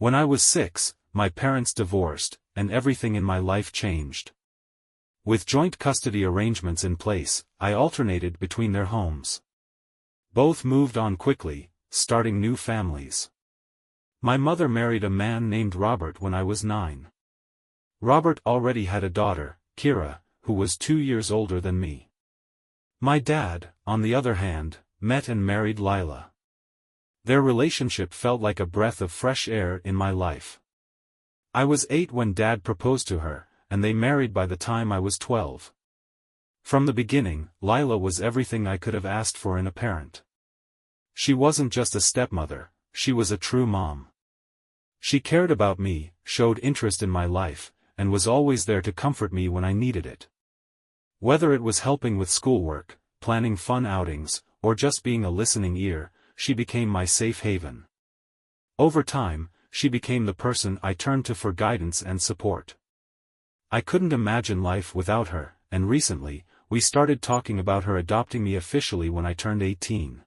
When I was 6, my parents divorced, and everything in my life changed. With joint custody arrangements in place, I alternated between their homes. Both moved on quickly, starting new families. My mother married a man named Robert when I was 9. Robert already had a daughter, Kira, who was 2 years older than me. My dad, on the other hand, met and married Lyla. Their relationship felt like a breath of fresh air in my life. I was 8 when Dad proposed to her, and they married by the time I was 12. From the beginning, Lyla was everything I could have asked for in a parent. She wasn't just a stepmother, she was a true mom. She cared about me, showed interest in my life, and was always there to comfort me when I needed it. Whether it was helping with schoolwork, planning fun outings, or just being a listening ear, she became my safe haven. Over time, she became the person I turned to for guidance and support. I couldn't imagine life without her, and recently, we started talking about her adopting me officially when I turned 18.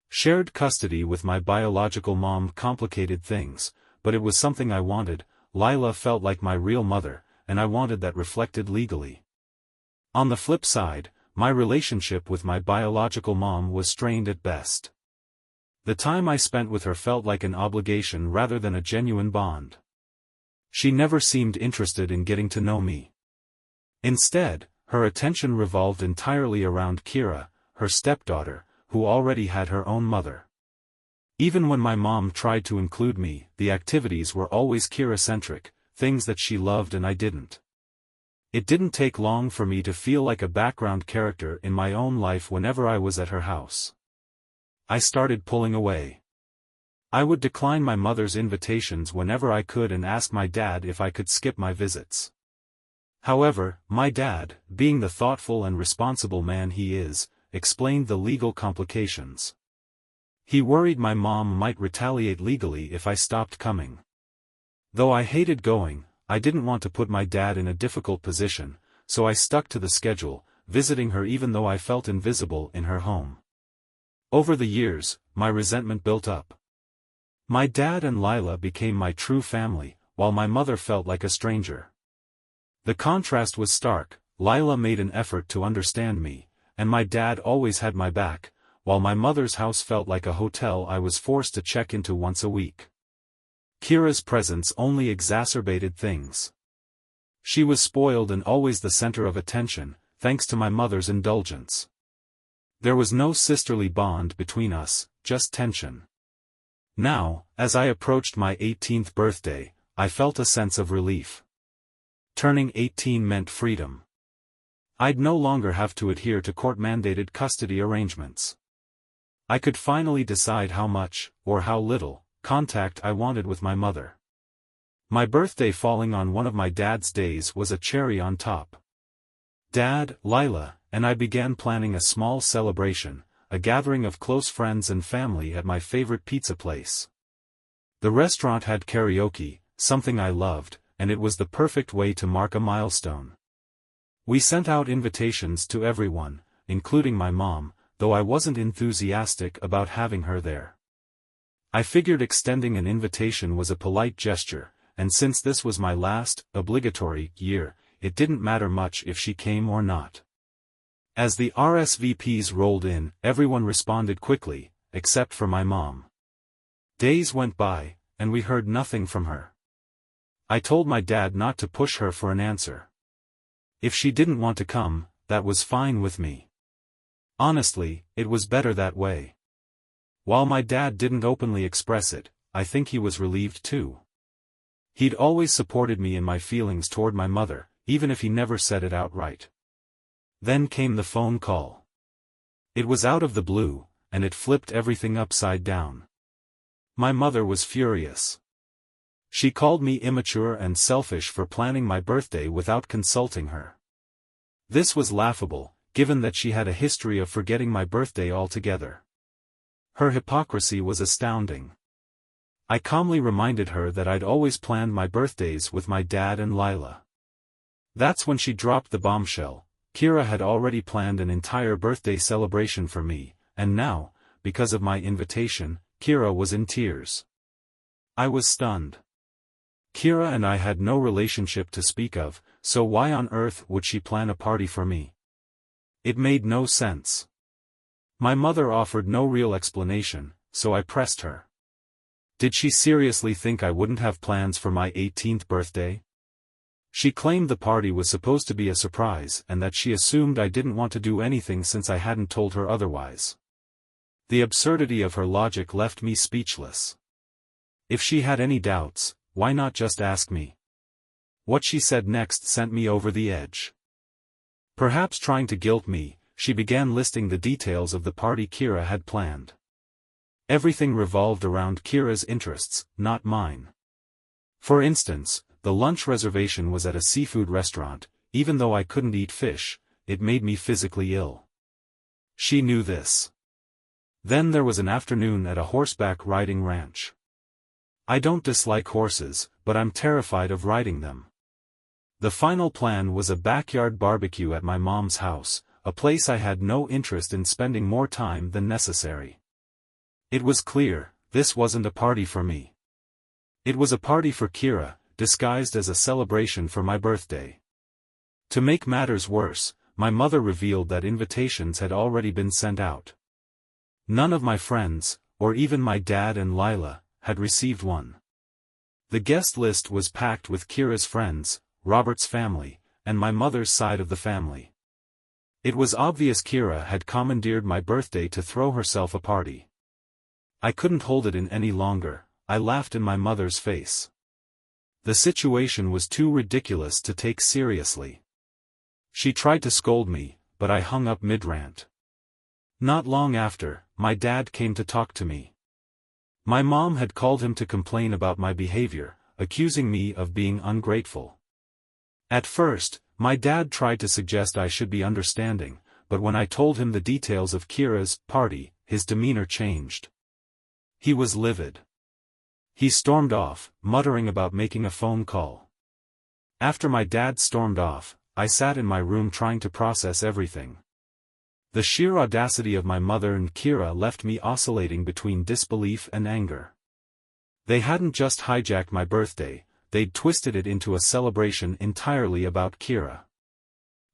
Shared custody with my biological mom complicated things, but it was something I wanted. Lyla felt like my real mother, and I wanted that reflected legally. On the flip side, my relationship with my biological mom was strained at best. The time I spent with her felt like an obligation rather than a genuine bond. She never seemed interested in getting to know me. Instead, her attention revolved entirely around Kira, her stepdaughter, who already had her own mother. Even when my mom tried to include me, the activities were always Kira-centric, things that she loved and I didn't. It didn't take long for me to feel like a background character in my own life whenever I was at her house. I started pulling away. I would decline my mother's invitations whenever I could and ask my dad if I could skip my visits. However, my dad, being the thoughtful and responsible man he is, explained the legal complications. He worried my mom might retaliate legally if I stopped coming. Though I hated going, I didn't want to put my dad in a difficult position, so I stuck to the schedule, visiting her even though I felt invisible in her home. Over the years, my resentment built up. My dad and Lyla became my true family, while my mother felt like a stranger. The contrast was stark. Lyla made an effort to understand me, and my dad always had my back, while my mother's house felt like a hotel I was forced to check into once a week. Kira's presence only exacerbated things. She was spoiled and always the center of attention, thanks to my mother's indulgence. There was no sisterly bond between us, just tension. Now, as I approached my 18th birthday, I felt a sense of relief. Turning 18 meant freedom. I'd no longer have to adhere to court-mandated custody arrangements. I could finally decide how much, or how little, contact I wanted with my mother. My birthday falling on one of my dad's days was a cherry on top. Dad, Lyla, and I began planning a small celebration, a gathering of close friends and family at my favorite pizza place. The restaurant had karaoke, something I loved, and it was the perfect way to mark a milestone. We sent out invitations to everyone, including my mom, though I wasn't enthusiastic about having her there. I figured extending an invitation was a polite gesture, and since this was my last, obligatory, year, it didn't matter much if she came or not. As the RSVPs rolled in, everyone responded quickly, except for my mom. Days went by, and we heard nothing from her. I told my dad not to push her for an answer. If she didn't want to come, that was fine with me. Honestly, it was better that way. While my dad didn't openly express it, I think he was relieved too. He'd always supported me in my feelings toward my mother, even if he never said it outright. Then came the phone call. It was out of the blue, and it flipped everything upside down. My mother was furious. She called me immature and selfish for planning my birthday without consulting her. This was laughable, given that she had a history of forgetting my birthday altogether. Her hypocrisy was astounding. I calmly reminded her that I'd always planned my birthdays with my dad and Lyla. That's when she dropped the bombshell. Kira had already planned an entire birthday celebration for me, and now, because of my invitation, Kira was in tears. I was stunned. Kira and I had no relationship to speak of, so why on earth would she plan a party for me? It made no sense. My mother offered no real explanation, so I pressed her. Did she seriously think I wouldn't have plans for my 18th birthday? She claimed the party was supposed to be a surprise and that she assumed I didn't want to do anything since I hadn't told her otherwise. The absurdity of her logic left me speechless. If she had any doubts, why not just ask me? What she said next sent me over the edge. Perhaps trying to guilt me, she began listing the details of the party Kira had planned. Everything revolved around Kira's interests, not mine. For instance, the lunch reservation was at a seafood restaurant. Even though I couldn't eat fish, it made me physically ill. She knew this. Then there was an afternoon at a horseback riding ranch. I don't dislike horses, but I'm terrified of riding them. The final plan was a backyard barbecue at my mom's house, a place I had no interest in spending more time than necessary. It was clear, this wasn't a party for me. It was a party for Kira, disguised as a celebration for my birthday. To make matters worse, my mother revealed that invitations had already been sent out. None of my friends, or even my dad and Lyla, had received one. The guest list was packed with Kira's friends, Robert's family, and my mother's side of the family. It was obvious Kira had commandeered my birthday to throw herself a party. I couldn't hold it in any longer. I laughed in my mother's face. The situation was too ridiculous to take seriously. She tried to scold me, but I hung up mid-rant. Not long after, my dad came to talk to me. My mom had called him to complain about my behavior, accusing me of being ungrateful. At first, my dad tried to suggest I should be understanding, but when I told him the details of Kira's party, his demeanor changed. He was livid. He stormed off, muttering about making a phone call. After my dad stormed off, I sat in my room trying to process everything. The sheer audacity of my mother and Kira left me oscillating between disbelief and anger. They hadn't just hijacked my birthday, they'd twisted it into a celebration entirely about Kira.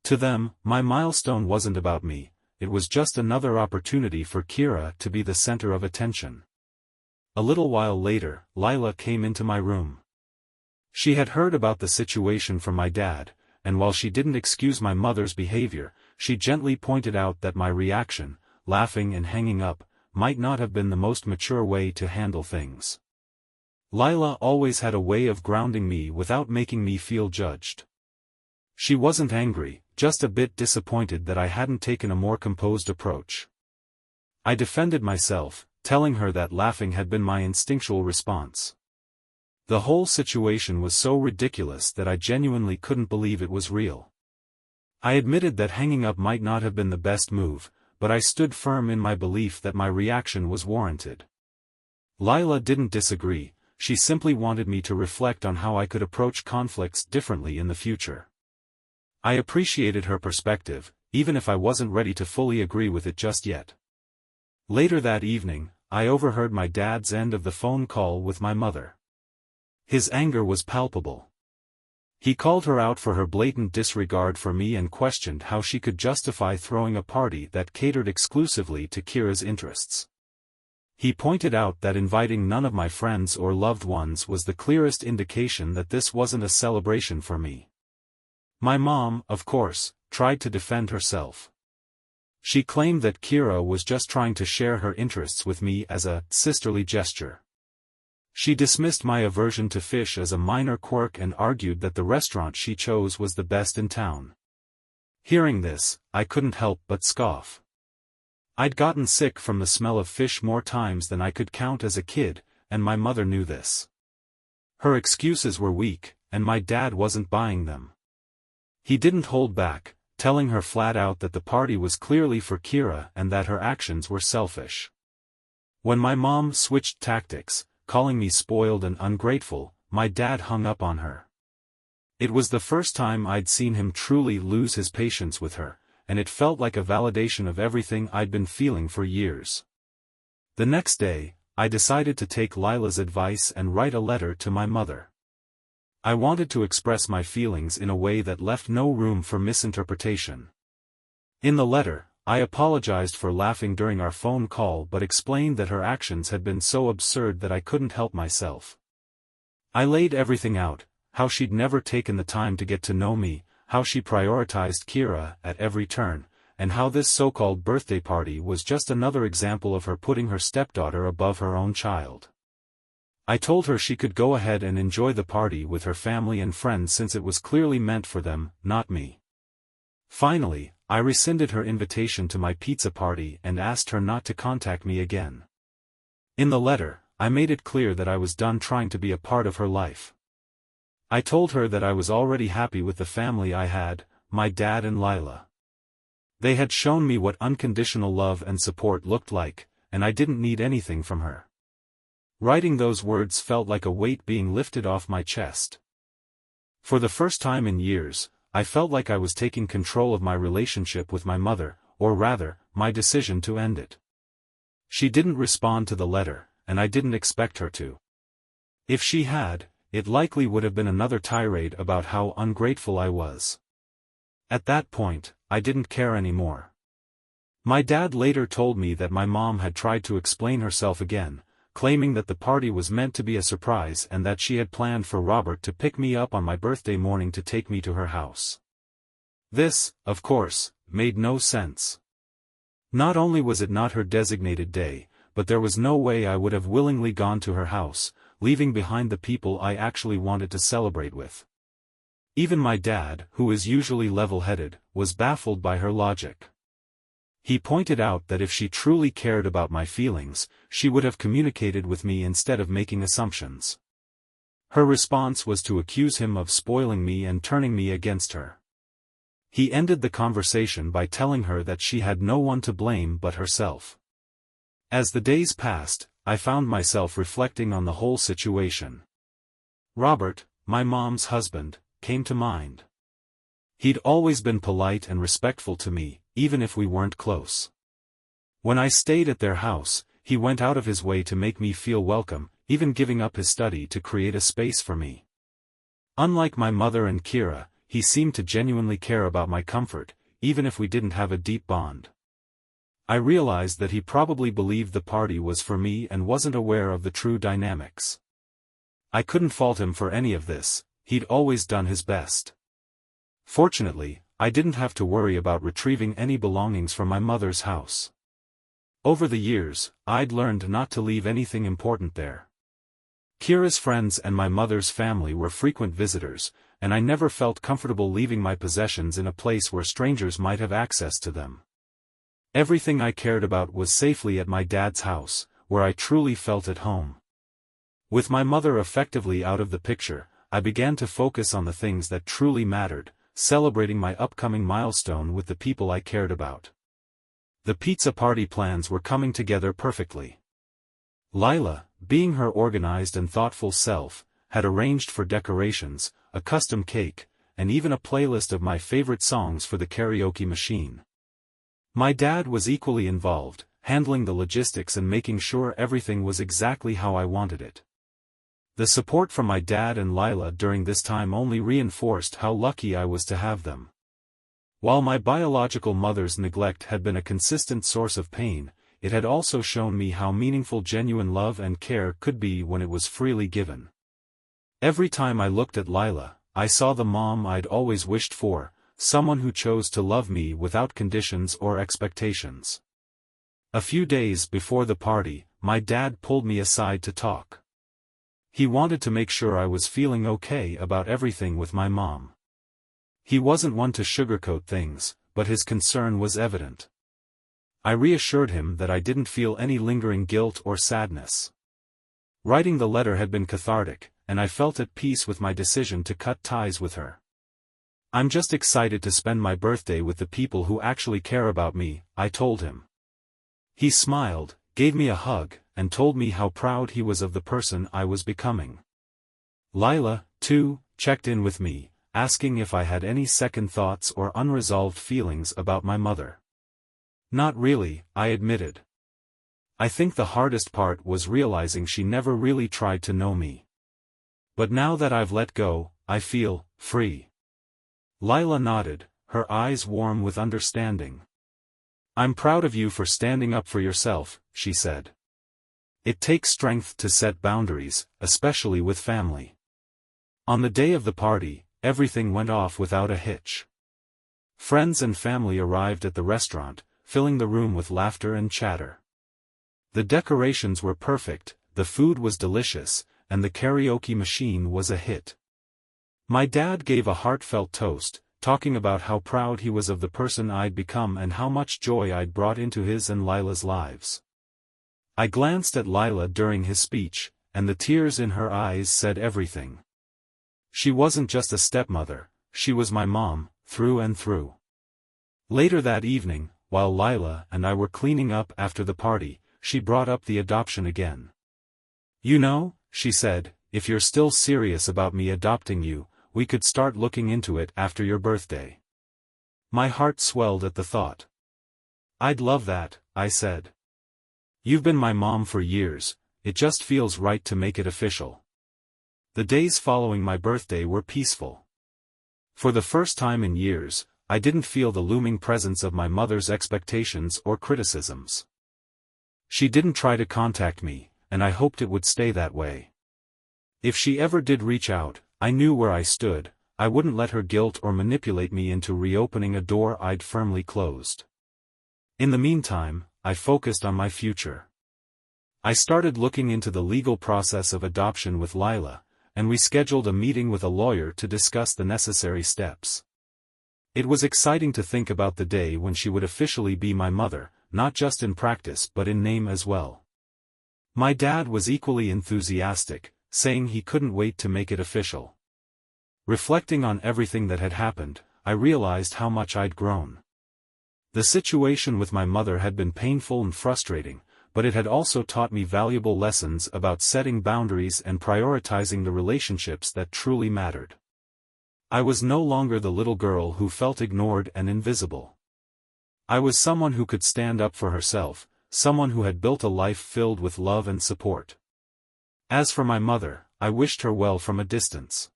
To them, my milestone wasn't about me, it was just another opportunity for Kira to be the center of attention. A little while later, Lyla came into my room. She had heard about the situation from my dad, and while she didn't excuse my mother's behavior, she gently pointed out that my reaction, laughing and hanging up, might not have been the most mature way to handle things. Lyla always had a way of grounding me without making me feel judged. She wasn't angry, just a bit disappointed that I hadn't taken a more composed approach. I defended myself, telling her that laughing had been my instinctual response. The whole situation was so ridiculous that I genuinely couldn't believe it was real. I admitted that hanging up might not have been the best move, but I stood firm in my belief that my reaction was warranted. Lyla didn't disagree, she simply wanted me to reflect on how I could approach conflicts differently in the future. I appreciated her perspective, even if I wasn't ready to fully agree with it just yet. Later that evening, I overheard my dad's end of the phone call with my mother. His anger was palpable. He called her out for her blatant disregard for me and questioned how she could justify throwing a party that catered exclusively to Kira's interests. He pointed out that inviting none of my friends or loved ones was the clearest indication that this wasn't a celebration for me. My mom, of course, tried to defend herself. She claimed that Kira was just trying to share her interests with me as a sisterly gesture. She dismissed my aversion to fish as a minor quirk and argued that the restaurant she chose was the best in town. Hearing this, I couldn't help but scoff. I'd gotten sick from the smell of fish more times than I could count as a kid, and my mother knew this. Her excuses were weak, and my dad wasn't buying them. He didn't hold back, telling her flat out that the party was clearly for Kira and that her actions were selfish. When my mom switched tactics, calling me spoiled and ungrateful, my dad hung up on her. It was the first time I'd seen him truly lose his patience with her, and it felt like a validation of everything I'd been feeling for years. The next day, I decided to take Lyla's advice and write a letter to my mother. I wanted to express my feelings in a way that left no room for misinterpretation. In the letter, I apologized for laughing during our phone call but explained that her actions had been so absurd that I couldn't help myself. I laid everything out, how she'd never taken the time to get to know me, how she prioritized Kira at every turn, and how this so-called birthday party was just another example of her putting her stepdaughter above her own child. I told her she could go ahead and enjoy the party with her family and friends since it was clearly meant for them, not me. Finally, I rescinded her invitation to my pizza party and asked her not to contact me again. In the letter, I made it clear that I was done trying to be a part of her life. I told her that I was already happy with the family I had, my dad and Lyla. They had shown me what unconditional love and support looked like, and I didn't need anything from her. Writing those words felt like a weight being lifted off my chest. For the first time in years, I felt like I was taking control of my relationship with my mother, or rather, my decision to end it. She didn't respond to the letter, and I didn't expect her to. If she had, it likely would have been another tirade about how ungrateful I was. At that point, I didn't care anymore. My dad later told me that my mom had tried to explain herself again, claiming that the party was meant to be a surprise and that she had planned for Robert to pick me up on my birthday morning to take me to her house. This, of course, made no sense. Not only was it not her designated day, but there was no way I would have willingly gone to her house, leaving behind the people I actually wanted to celebrate with. Even my dad, who is usually level-headed, was baffled by her logic. He pointed out that if she truly cared about my feelings, she would have communicated with me instead of making assumptions. Her response was to accuse him of spoiling me and turning me against her. He ended the conversation by telling her that she had no one to blame but herself. As the days passed, I found myself reflecting on the whole situation. Robert, my mom's husband, came to mind. He'd always been polite and respectful to me, even if we weren't close. When I stayed at their house, he went out of his way to make me feel welcome, even giving up his study to create a space for me. Unlike my mother and Kira, he seemed to genuinely care about my comfort, even if we didn't have a deep bond. I realized that he probably believed the party was for me and wasn't aware of the true dynamics. I couldn't fault him for any of this, he'd always done his best. Fortunately, I didn't have to worry about retrieving any belongings from my mother's house. Over the years, I'd learned not to leave anything important there. Kira's friends and my mother's family were frequent visitors, and I never felt comfortable leaving my possessions in a place where strangers might have access to them. Everything I cared about was safely at my dad's house, where I truly felt at home. With my mother effectively out of the picture, I began to focus on the things that truly mattered, celebrating my upcoming milestone with the people I cared about. The pizza party plans were coming together perfectly. Lyla, being her organized and thoughtful self, had arranged for decorations, a custom cake, and even a playlist of my favorite songs for the karaoke machine. My dad was equally involved, handling the logistics and making sure everything was exactly how I wanted it. The support from my dad and Lyla during this time only reinforced how lucky I was to have them. While my biological mother's neglect had been a consistent source of pain, it had also shown me how meaningful genuine love and care could be when it was freely given. Every time I looked at Lyla, I saw the mom I'd always wished for, someone who chose to love me without conditions or expectations. A few days before the party, my dad pulled me aside to talk. He wanted to make sure I was feeling okay about everything with my mom. He wasn't one to sugarcoat things, but his concern was evident. I reassured him that I didn't feel any lingering guilt or sadness. Writing the letter had been cathartic, and I felt at peace with my decision to cut ties with her. I'm just excited to spend my birthday with the people who actually care about me, I told him. He smiled, gave me a hug, and told me how proud he was of the person I was becoming. Lyla, too, checked in with me, asking if I had any second thoughts or unresolved feelings about my mother. Not really, I admitted. I think the hardest part was realizing she never really tried to know me. But now that I've let go, I feel free. Lyla nodded, her eyes warm with understanding. I'm proud of you for standing up for yourself, she said. It takes strength to set boundaries, especially with family. On the day of the party, everything went off without a hitch. Friends and family arrived at the restaurant, filling the room with laughter and chatter. The decorations were perfect, the food was delicious, and the karaoke machine was a hit. My dad gave a heartfelt toast, talking about how proud he was of the person I'd become and how much joy I'd brought into his and Lila's lives. I glanced at Lyla during his speech, and the tears in her eyes said everything. She wasn't just a stepmother, she was my mom, through and through. Later that evening, while Lyla and I were cleaning up after the party, she brought up the adoption again. You know, she said, if you're still serious about me adopting you, we could start looking into it after your birthday. My heart swelled at the thought. I'd love that, I said. You've been my mom for years, it just feels right to make it official. The days following my birthday were peaceful. For the first time in years, I didn't feel the looming presence of my mother's expectations or criticisms. She didn't try to contact me, and I hoped it would stay that way. If she ever did reach out, I knew where I stood, I wouldn't let her guilt or manipulate me into reopening a door I'd firmly closed. In the meantime, I focused on my future. I started looking into the legal process of adoption with Lyla, and we scheduled a meeting with a lawyer to discuss the necessary steps. It was exciting to think about the day when she would officially be my mother, not just in practice but in name as well. My dad was equally enthusiastic, saying he couldn't wait to make it official. Reflecting on everything that had happened, I realized how much I'd grown. The situation with my mother had been painful and frustrating, but it had also taught me valuable lessons about setting boundaries and prioritizing the relationships that truly mattered. I was no longer the little girl who felt ignored and invisible. I was someone who could stand up for herself, someone who had built a life filled with love and support. As for my mother, I wished her well from a distance.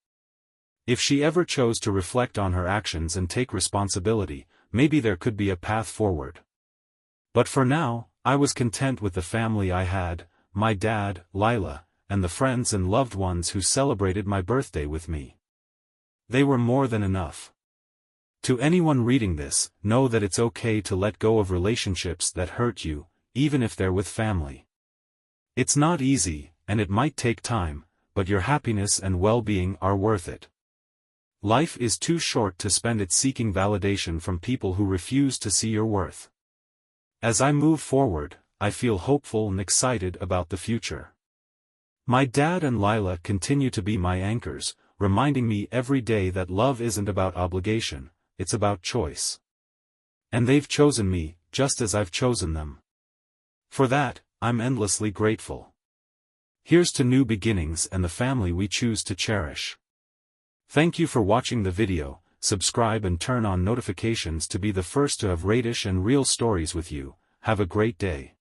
If she ever chose to reflect on her actions and take responsibility, maybe there could be a path forward. But for now, I was content with the family I had, my dad, Lyla, and the friends and loved ones who celebrated my birthday with me. They were more than enough. To anyone reading this, know that it's okay to let go of relationships that hurt you, even if they're with family. It's not easy, and it might take time, but your happiness and well-being are worth it. Life is too short to spend it seeking validation from people who refuse to see your worth. As I move forward, I feel hopeful and excited about the future. My dad and Lyla continue to be my anchors, reminding me every day that love isn't about obligation, it's about choice. And they've chosen me, just as I've chosen them. For that, I'm endlessly grateful. Here's to new beginnings and the family we choose to cherish. Thank you for watching the video. Subscribe and turn on notifications to be the first to have radish and real stories with you. Have a great day.